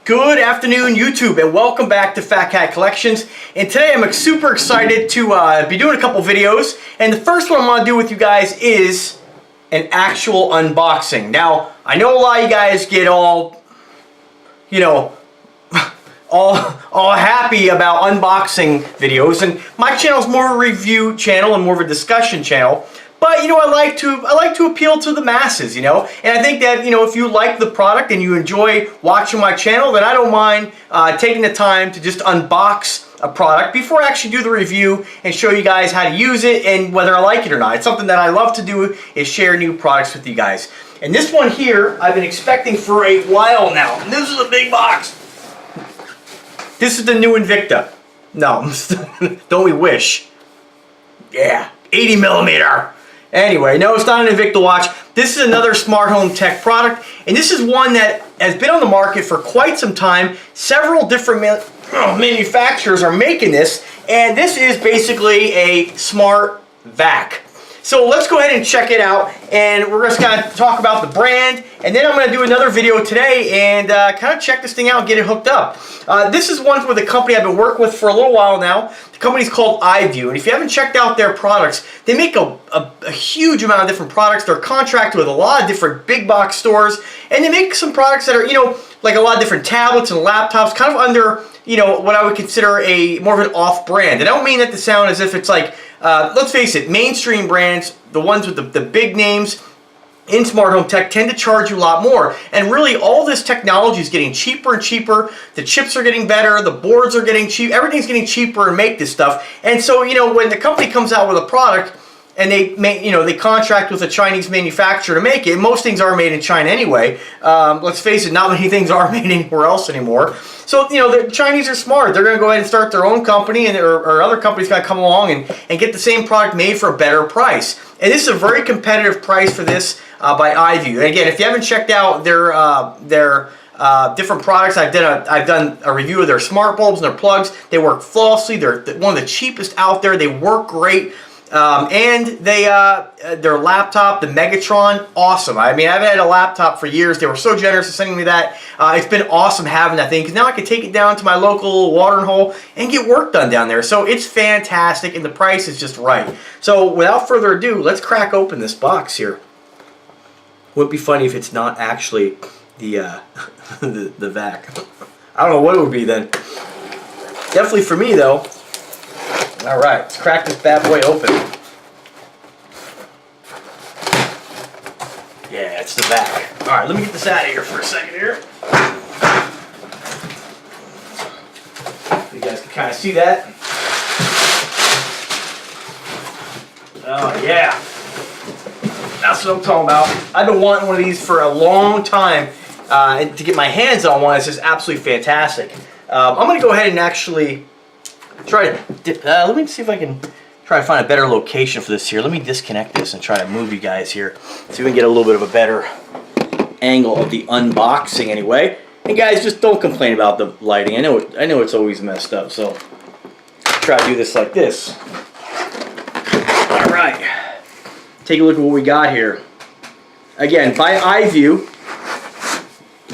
Good afternoon, YouTube, and welcome back to Fat Cat Collections. And today I'm super excited to be doing a couple videos. And the first one I'm going to do with you guys is an actual unboxing. Now, I know a lot of you guys get all, all happy about unboxing videos, and my channel is more of a review channel and more of a discussion channel. But I like to appeal to the masses, and I think that if you like the product and you enjoy watching my channel, then I don't mind taking the time to just unbox a product before I actually do the review and show you guys how to use it and whether I like it or not. It's something that I love to do, is share new products with you guys. And this one here I've been expecting for a while now. And this is a big box. This is the new Invicta. No, don't we wish? Yeah, 80 millimeter. Anyway, no, it's not an Invicta watch. This is another smart home tech product, and this is one that has been on the market for quite some time. Several different manufacturers are making this, and this is basically a smart vac. So let's go ahead and check it out, and we're just going to talk about the brand, and then I'm going to do another video today and kind of check this thing out and get it hooked up. This is one with a company I've been working with for a little while now. The company's called Iview, and if you haven't checked out their products, they make a huge amount of different products. They're contracted with a lot of different big box stores, and they make some products that are, like a lot of different tablets and laptops, kind of under, what I would consider more of an off-brand. And I don't mean that to sound as if it's like, let's face it, mainstream brands, the ones with the big names in smart home tech, tend to charge you a lot more. And really, all this technology is getting cheaper and cheaper. The chips are getting better, the boards are getting cheap, everything's getting cheaper to make this stuff. And so, when the company comes out with a product and they contract with a Chinese manufacturer to make it, most things are made in China anyway. Let's face it, not many things are made anywhere else anymore. So, the Chinese are smart. They're going to go ahead and start their own company, and or other companies got to come along and get the same product made for a better price. And this is a very competitive price for this by Iview. And again, if you haven't checked out their different products, I've done a review of their smart bulbs and their plugs. They work flawlessly. They're one of the cheapest out there. They work great. And their laptop, the Megatron, awesome. I mean, I've had a laptop for years. They were so generous in sending me that. It's been awesome having that thing, because now I can take it down to my local watering hole and get work done down there. So it's fantastic, and the price is just right. So without further ado, let's crack open this box here. Wouldn't it be funny if it's not actually the the vac? I don't know what it would be then. Definitely for me though. All right, let's crack this bad boy open. Yeah, it's the vac. All right, let me get this out of here for a second here. You guys can kind of see that. Oh yeah, that's what I'm talking about. I've been wanting one of these for a long time, and to get my hands on one is just absolutely fantastic. I'm going to go ahead and actually try to let me see if I can try to find a better location for this here. Let me disconnect this and try to move you guys here so we can get a little bit of a better angle of the unboxing anyway. And guys, just don't complain about the lighting. I know it's always messed up, so try to do this like this. All right, take a look at what we got here. Again, by Iview,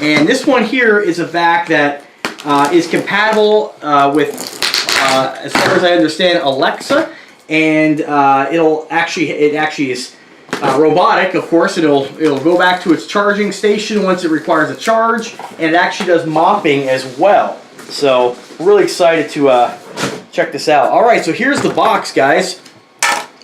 and this one here is a vac that is compatible with, as far as I understand, Alexa, and it actually is robotic. Of course, it'll go back to its charging station once it requires a charge, and it actually does mopping as well. So we're really excited to check this out. All right, so here's the box, guys.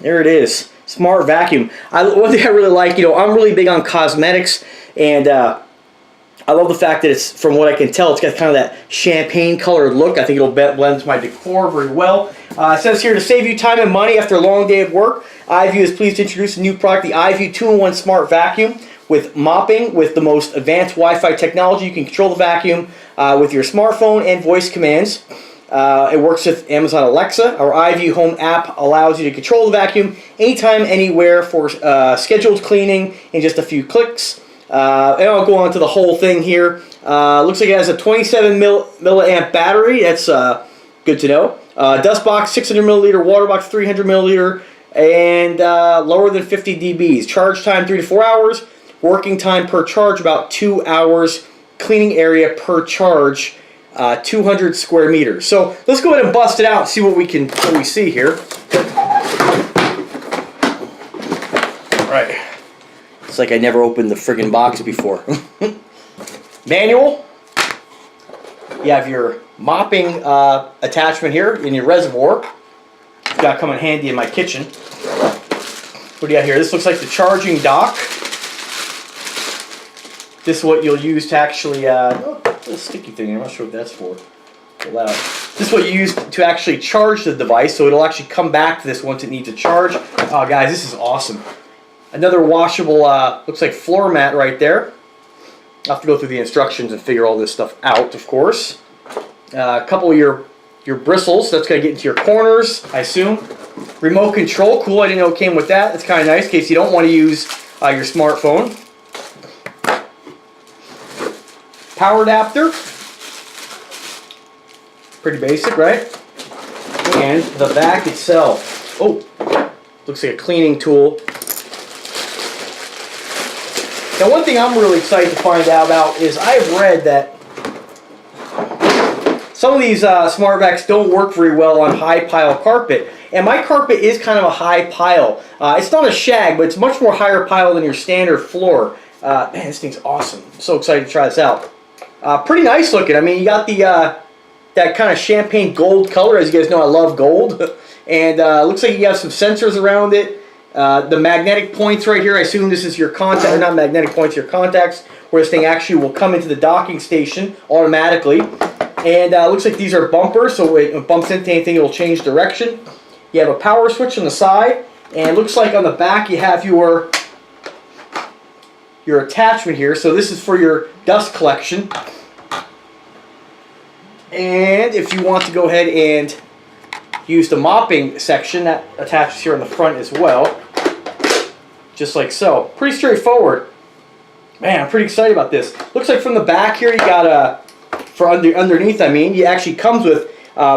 There it is, smart vacuum. One thing I really like, I'm really big on cosmetics, and I love the fact that it's, from what I can tell, it's got kind of that champagne colored look. I think it'll blend into my decor very well. It says here, to save you time and money after a long day of work, Iview is pleased to introduce a new product, the Iview 2-in-1 Smart Vacuum. With mopping, with the most advanced Wi-Fi technology, you can control the vacuum with your smartphone and voice commands. It works with Amazon Alexa. Our Iview Home app allows you to control the vacuum anytime, anywhere for scheduled cleaning in just a few clicks. And I'll go on to the whole thing here. Looks like it has a 27 milliamp battery. That's good to know. Dust box, 600 milliliter. Water box, 300 milliliter. And lower than 50 dBs. Charge time, 3 to 4 hours. Working time per charge, about 2 hours cleaning area per charge, 200 square meters. So let's go ahead and bust it out and see what we see here. All right. It's like I never opened the friggin' box before. Manual. You have your mopping attachment here in your reservoir. It's got to come in handy in my kitchen. What do you got here? This looks like the charging dock. This is what you'll use to actually, oh, little sticky thing, I'm not sure what that's for. This is what you use to actually charge the device, so it'll actually come back to this once it needs a charge. Oh guys, this is awesome. Another washable, looks like floor mat right there. I'll have to go through the instructions and figure all this stuff out, of course. A couple of your bristles, that's going to get into your corners, I assume. Remote control, cool, I didn't know it came with that. That's kind of nice in case you don't want to use your smartphone. Power adapter. Pretty basic, right? And the vac itself. Oh, looks like a cleaning tool. Now, one thing I'm really excited to find out about is I've read that some of these smart vacs don't work very well on high pile carpet. And my carpet is kind of a high pile. It's not a shag, but it's much more higher pile than your standard floor. Man, this thing's awesome. I'm so excited to try this out. Pretty nice looking. I mean, you got the that kind of champagne gold color. As you guys know, I love gold. And looks like you have some sensors around it. The magnetic points right here, I assume this is your contact, or not magnetic points, your contacts, where this thing actually will come into the docking station automatically. And looks like these are bumpers, so when it bumps into anything, it will change direction. You have a power switch on the side, and it looks like on the back you have your attachment here. So this is for your dust collection. And if you want to go ahead and use the mopping section, that attaches here on the front as well. Just like so. Pretty straightforward. Man, I'm pretty excited about this. Looks like from the back here you got underneath, I mean, it actually comes with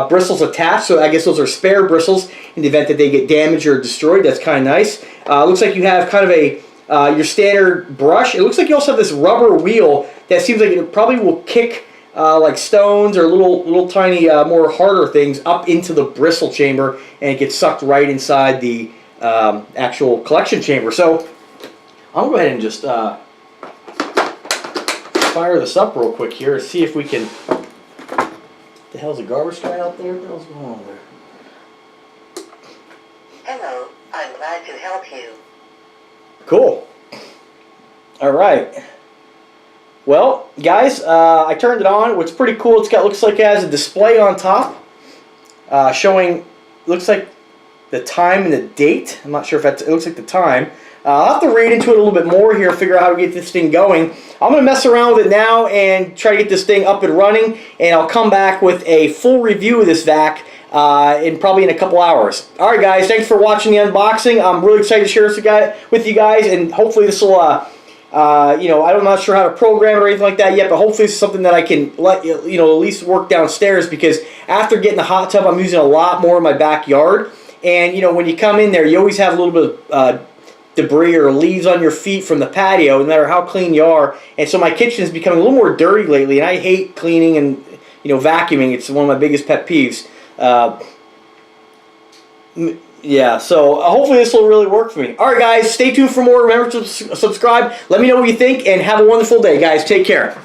bristles attached, so I guess those are spare bristles in the event that they get damaged or destroyed. That's kind of nice. Looks like you have kind of a your standard brush. It looks like you also have this rubber wheel that seems like it probably will kick like stones or little tiny more harder things up into the bristle chamber, and it gets sucked right inside the actual collection chamber. So I'm going to go ahead and just fire this up real quick here and see if we can. The hell's a garbage guy out there? What the hell's going on there? Hello, I'm glad to help you. Cool. All right. Well, guys, I turned it on. What's pretty cool, looks like it has a display on top showing, looks like the time and the date. I'm not sure if it looks like the time. I'll have to read into it a little bit more here, figure out how to get this thing going. I'm going to mess around with it now and try to get this thing up and running, and I'll come back with a full review of this vac probably in a couple hours. Alright guys, thanks for watching the unboxing. I'm really excited to share this with you guys, and hopefully this will, I'm not sure how to program it or anything like that yet, but hopefully this is something that I can let at least work downstairs, because after getting the hot tub, I'm using a lot more in my backyard. And when you come in there, you always have a little bit of debris or leaves on your feet from the patio, no matter how clean you are. And so my kitchen is becoming a little more dirty lately, and I hate cleaning and vacuuming. It's one of my biggest pet peeves. Yeah, so hopefully this will really work for me. Alright guys, stay tuned for more. Remember to subscribe. Let me know what you think, and have a wonderful day, guys. Take care.